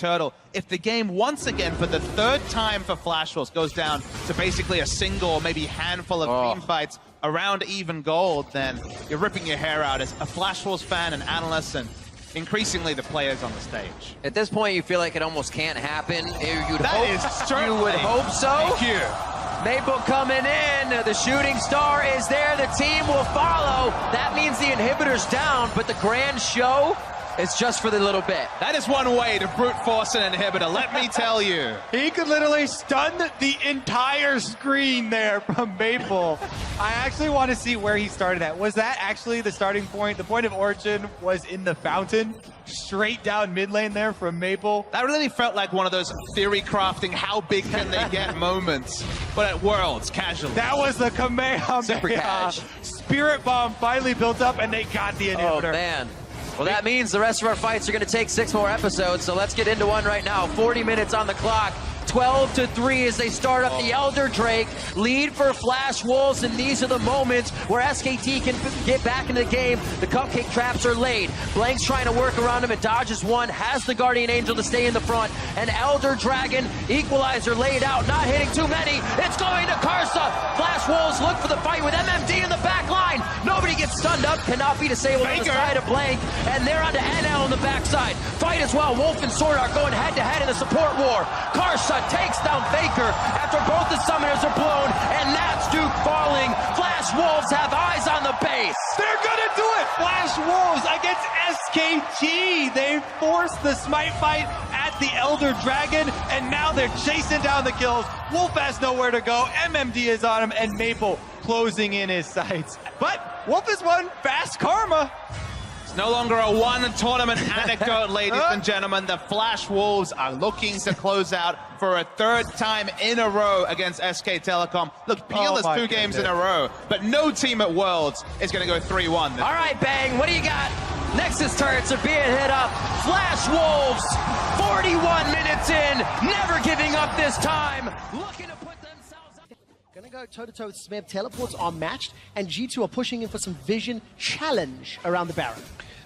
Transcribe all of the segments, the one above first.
turtle. If the game once again, for the third time for Flash Wolves, goes down to basically a single or maybe handful of team fights around even gold, then you're ripping your hair out as a Flash Wolves fan and analyst and increasingly the players on the stage. At this point, you feel like it almost can't happen. You would hope so. Thank you. Maple coming in. The shooting star is there. The team will follow. That means the inhibitor's down, but the grand show is just for the little bit. That is one way to brute force an inhibitor, let me tell you. He could literally stun the entire screen there from Maple. I actually want to see where he started at. Was that actually the starting point? The point of origin was in the fountain, straight down mid lane there from Maple. That really felt like one of those theory crafting, how big can they get moments, but at Worlds, casually. That was the Kamehameha. Super cash. Spirit Bomb finally built up and they got the inhibitor. Oh, man. Well, that means the rest of our fights are going to take 6 more episodes, so let's get into one right now. 40 minutes on the clock. 12-3 as they start up the Elder Drake. Lead for Flash Wolves, and these are the moments where SKT can get back into the game. The cupcake traps are laid. Blank's trying to work around him. It dodges one, has the Guardian Angel to stay in the front. And Elder Dragon, equalizer laid out, not hitting too many. It's going to Karsa. Flash Wolves look for the fight with MMD in the back line. Nobody gets stunned up, cannot be disabled on the side of Blank. And they're on to NL on the backside. Fight as well. Wolf and Sword are going head-to-head in the support war. Karsa takes down Faker after both the summoners are blown, and that's Duke falling. Flash Wolves have eyes on the base. They're gonna do it! Flash Wolves against SKT. They forced the smite fight at the Elder Dragon, and now they're chasing down the kills. Wolf has nowhere to go. MMD is on him, and Maple closing in his sights. But Wolf has won fast karma. No longer a one-tournament anecdote, ladies and gentlemen. The Flash Wolves are looking to close out for a third time in a row against SK Telecom. Look, Peel is 2 games in a row, but no team at Worlds is going to go 3-1. All right, Bang, what do you got? Nexus turrets are being hit up. Flash Wolves, 41 minutes in, never giving up this time. Looking to put themselves up. Gonna go toe-to-toe with Smeb. Teleports are matched, and G2 are pushing in for some vision challenge around the Baron.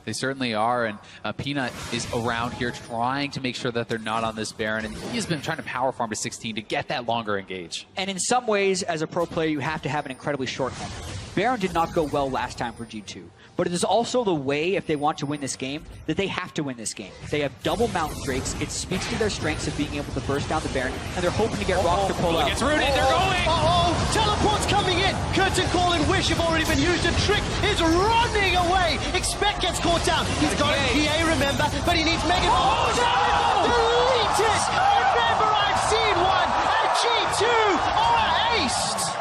They certainly are, and Peanut is around here trying to make sure that they're not on this Baron, and he's been trying to power farm to 16 to get that longer engage. And in some ways, as a pro player, you have to have an incredibly short memory. Baron did not go well last time for G2, but it is also the way, if they want to win this game, that they have to win this game. They have double Mountain Drakes. It speaks to their strengths of being able to burst down the Baron, and they're hoping to get Rock to pull out. It's rooted, they're going! Teleport's coming in! Curtain Call and Wish have already been used, and Trick is running away! Expect gets caught down. He's got a PA, remember, but he needs Mega... Deleted! Remember, I've seen one! And G2 are aced!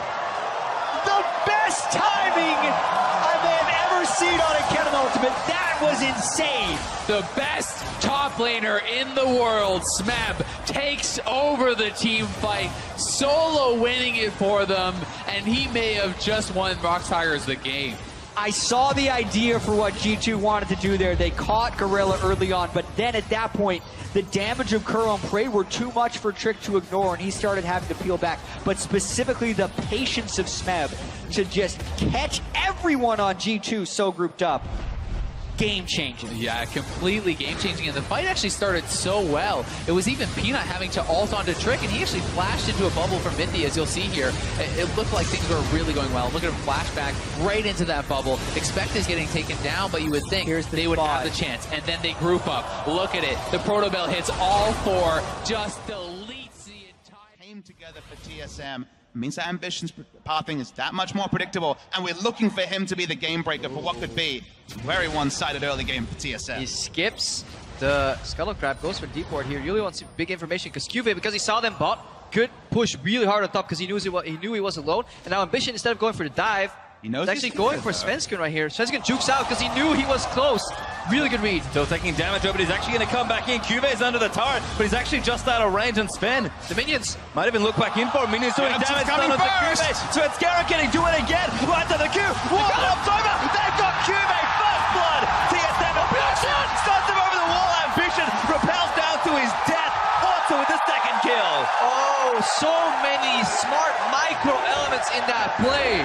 The best timing I may have ever seen on a Kennen Ultimate. That was insane. The best top laner in the world, Smeb, takes over the team fight, solo winning it for them, and he may have just won Rock Tigers the game. I saw the idea for what G2 wanted to do there. They caught Gorilla early on, but then at that point, the damage of Curl and Prey were too much for Trick to ignore, and he started having to peel back. But specifically, the patience of Smeb to just catch everyone on G2 so grouped up. Game-changing. Yeah, completely game-changing, and the fight actually started so well. It was even Peanut having to ult onto Trick, and he actually flashed into a bubble from Mindy, as you'll see here. It looked like things were really going well. Look at him flashback right into that bubble. Expect is getting taken down, but you would think they would have the chance, and then they group up. Look at it. The Proto Bell hits all 4, just deletes the entire... Came together for TSM. It means that Ambition's pathing is that much more predictable, and we're looking for him to be the game breaker for what could be a very one-sided early game for TSM. He skips the Scuttle Crab, goes for deep ward here. Really wants big information because QV, because he saw them bot, could push really hard on top because he knew he was alone. And now Ambition, instead of going for the dive, he's actually going for Svensken right here. Svensken jukes out because he knew he was close. Really good read. Still taking damage, but he's actually going to come back in. QV's under the turret, but he's actually just out of range and Sven. The minions might even look back in for him. Minions doing damage down on the QV. Svenskera, can he do it again? Right to the Q. What up, over? They've got QV. First blood. TSM Ambition stuns him over the wall. Ambition repels down to his death. Also with the second kill. Oh, so many smart micro elements in that play.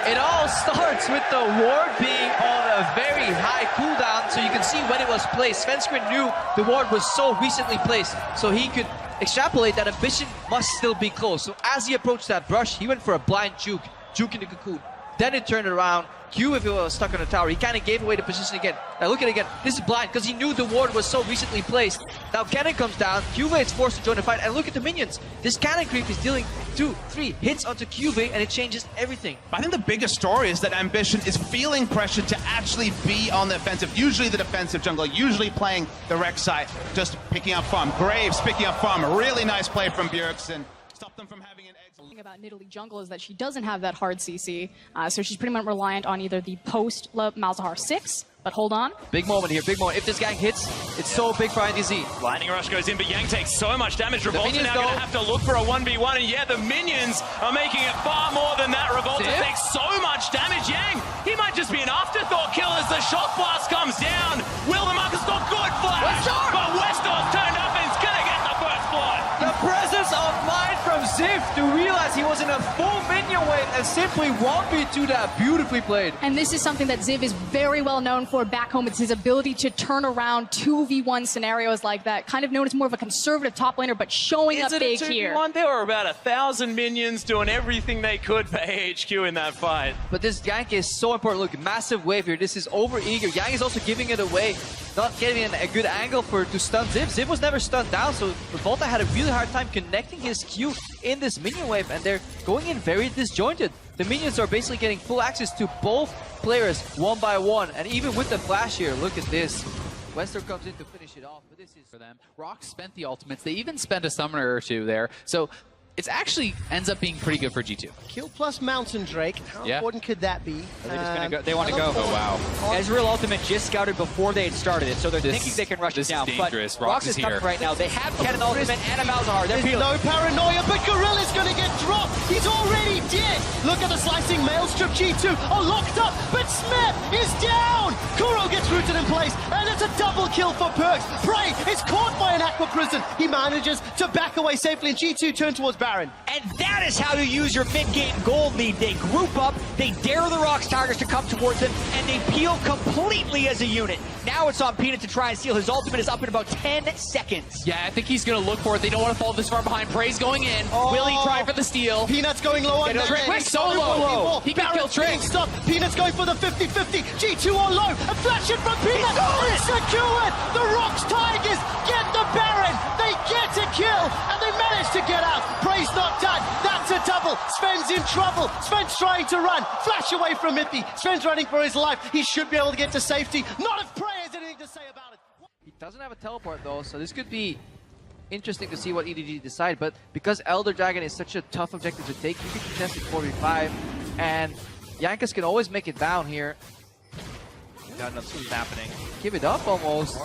It all starts with the ward being on a very high cooldown, so you can see when it was placed. Svenskrin knew the ward was so recently placed, so he could extrapolate that Ambition must still be close. So as he approached that brush, he went for a blind juke in the cocoon. Then it turned around. Q, if he was stuck on the tower, he kind of gave away the position again. Now look at it again. This is blind because he knew the ward was so recently placed. Now cannon comes down. Cuvee is forced to join the fight. And look at the minions. This cannon creep is dealing 2, 3 hits onto Cuvee, and it changes everything. I think the biggest story is that Ambition is feeling pressure to actually be on the offensive. Usually the defensive jungler, usually playing the Rek'Sai, just picking up farm. Graves picking up farm. A really nice play from Bjergsen. Stop them from having an excellent... about Nidalee jungle is that she doesn't have that hard CC, so she's pretty much reliant on either the post Malzahar 6, but hold on. Big moment here, big moment. If this gang hits, it's so big for IDZ. Lightning Rush goes in, but Yang takes so much damage. Revolta now going to have to look for a 1v1, and yeah, the minions are making it far more than that. Revolta takes so much damage. Yang, he might just be an afterthought kill as the Shock Blast comes down. Will the Marcus not good flash? But Westor's turned up and he's going to get the first blood. The presence of mind from Ziv to realize he was in a full minion wave and simply 1v2 that. Beautifully played. And this is something that Ziv is very well known for back home. It's his ability to turn around 2v1 scenarios like that. Kind of known as more of a conservative top laner, but showing up big here. There were about 1,000 minions doing everything they could for AHQ in that fight. But this gank is so important. Look, massive wave here. This is over eager. Yang is also giving it away. Not getting a good angle to stun Ziv. Ziv was never stunned down, so Revolta had a really hard time connecting his Q in this minion wave, and they're going in very disjointed. The minions are basically getting full access to both players one by one, and even with the flash here, look at this. Wester comes in to finish it off, but this is for them. Rock spent the ultimates. They even spent a summoner or two there. So it actually ends up being pretty good for G2. Kill plus Mountain Drake. How important could that be? They're just gonna go, they want to go. Oh, wow. Ezreal ultimate just scouted before they had started it, so they're thinking they can rush it down. This is dangerous. But Rox is tough here. right now. They have Cannon ultimate and a Malzahar. They're There's peeling. no paranoia, but Gorilla's going to get dropped. He's already dead. Look at the slicing maelstrom. G2 are locked up, but Smith is down. Kuro gets rooted in place, and it's a double kill for Perks. Prey is caught by an Aqua Prison. He manages to back away safely, and G2 turn towards Baron. And that is how you use your mid-game gold lead. They group up, they dare the Rox targets to come towards them, and they peel completely as a unit. Now it's on Peanut to try and steal. His ultimate is up in about 10 seconds. Yeah, I think he's going to look for it. They don't want to fall this far behind. Prey's going in. Will he try for the steal? Peanut's going low on Trick is so low. He can kill Trick. Peanut's going for the 50-50. G2 on low. A flash in from Peanut. It's secured. The Rox Tigers get the Baron. They get a kill, and they manage to get out. Prey's not done. That's a double. Sven's in trouble. Sven's trying to run. Flash away from Mippy. Sven's running for his life. He should be able to get to safety. Not if Prey has anything to say about it. He doesn't have a teleport though, so this could be interesting to see what EDG decide, but because Elder Dragon is such a tough objective to take, you can contest it 4v5, and Yankas can always make it down here. God knows what's happening. Give it up almost.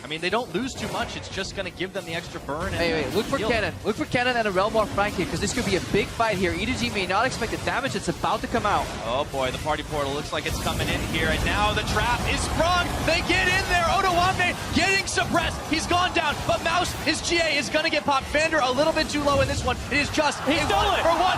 I mean, they don't lose too much. It's just going to give them the extra burn. And Wait, look for Cannon. Look for Cannon and a Realm of Frank here, because this could be a big fight here. EDG may not expect the damage that's about to come out. Oh boy, the party portal looks like it's coming in here, and now the trap is sprung. They get in there. Odoamne getting suppressed. He's gone down, but Mouse, his GA, is going to get popped. Vander a little bit too low in this one. It is just a 1-for-1.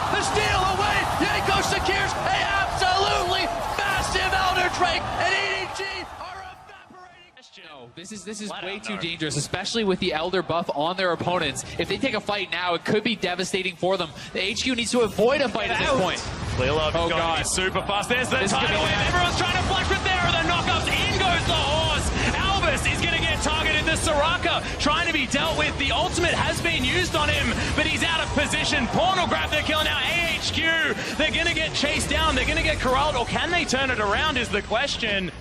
The steal away. Yanko secures a absolutely massive Elder Drake, and EDG are evaporating. No, this is way too dangerous, especially with the Elder buff on their opponents. If they take a fight now, it could be devastating for them. The HQ needs to avoid a fight at this point. Clearlove is going to be super fast. There's the tidal wave. Everyone's trying to flash with there. The knockups. In goes the horse. Albus is going to get targeted. The Soraka trying to be dealt with. The ultimate has been used on him, but he's out of position. Portal grab their kill now. AHQ. They're going to get chased down. They're going to get corralled, or can they turn it around is the question.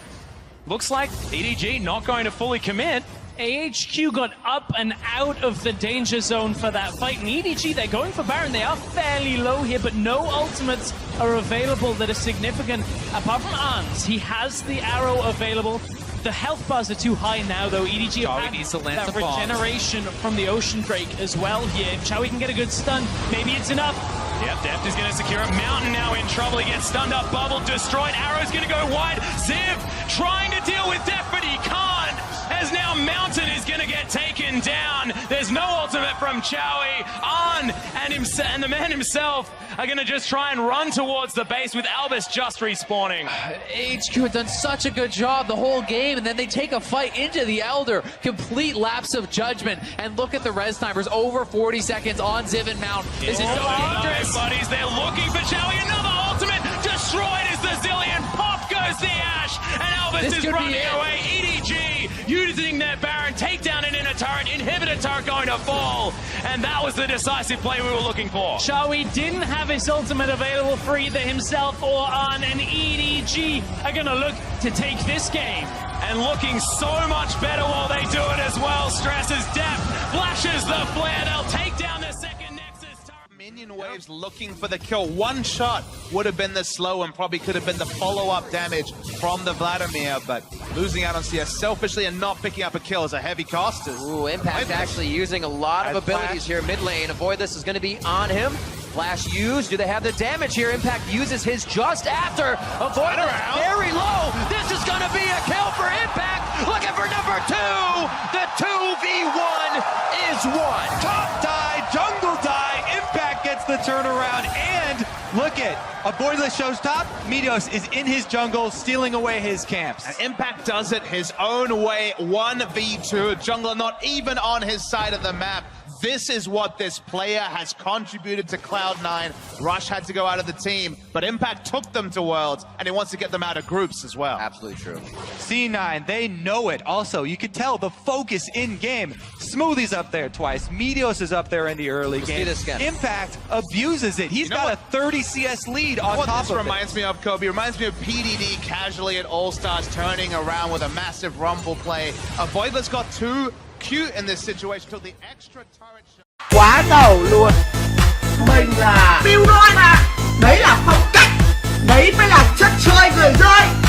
Looks like EDG not going to fully commit. AHQ got up and out of the danger zone for that fight. And EDG, they're going for Baron. They are fairly low here, but no ultimates are available that are significant. Apart from Arns, he has the arrow available. The health bars are too high now, though. EDG needs to land that some bombs. regeneration from the Ocean Drake as well here. If Chowie can get a good stun, maybe it's enough. Yep, Deft is going to secure a Mountain now in trouble. He gets stunned up, bubble destroyed. Arrow's going to go wide. Ziv trying to deal with Deft, but he can't. As now Now Mountain is going to get taken down. There's no ultimate from Chowie. On and the man himself are going to just try and run towards the base with Albus just respawning. HQ had done such a good job the whole game, and then they take a fight into the Elder. Complete lapse of judgment. And look at the res timers, over 40 seconds on Ziv and Mount. This is so dangerous. Buddies, they're looking for Chowie. Another ultimate destroyed as the Zillion. Pop goes the Ash, and Albus is running away. EDG using their Baron, take down an inner turret, inhibitor turret going to fall, and that was the decisive play we were looking for. Chowie didn't have his ultimate available for either himself or on, and EDG are going to look to take this game. And looking so much better while they do it as well. Stresses depth, flashes the flare, they'll take down the second Nexus turret. Minion waves looking for the kill. One shot would have been the slow and probably could have been the follow-up damage from the Vladimir, but losing out on CS selfishly and not picking up a kill is a heavy cost. Ooh, Impact actually using a lot of abilities here mid lane. Avoid this is going to be on him. Flash used. Do they have the damage here? Impact uses his just after. Avoid very low. This is going to be a kill for Impact. Looking for number 2. The 2v1 is won. Top die, jungle die. Impact gets the turnaround, and look at Avoidless shows top. Meteos is in his jungle, stealing away his camps. And Impact does it his own way. 1v2. Jungler not even on his side of the map. This is what this player has contributed to Cloud9. Rush had to go out of the team, but Impact took them to Worlds, and he wants to get them out of groups as well. Absolutely true. C9, they know it. Also, you can tell the focus in-game. Smoothie's up there twice. Meteos is up there in the early game. See this again. Impact abuses it. He's got a 30 CS lead on top of it. What this reminds me of, Kobe, reminds me of PDD casually at All-Stars turning around with a massive rumble play. Avoidless got too cute in this situation, took the extra turret shot. Quá đầu luôn. Mình là Bill Đôi mà. Đấy là phong cách. Đấy mới là chất chơi người rơi.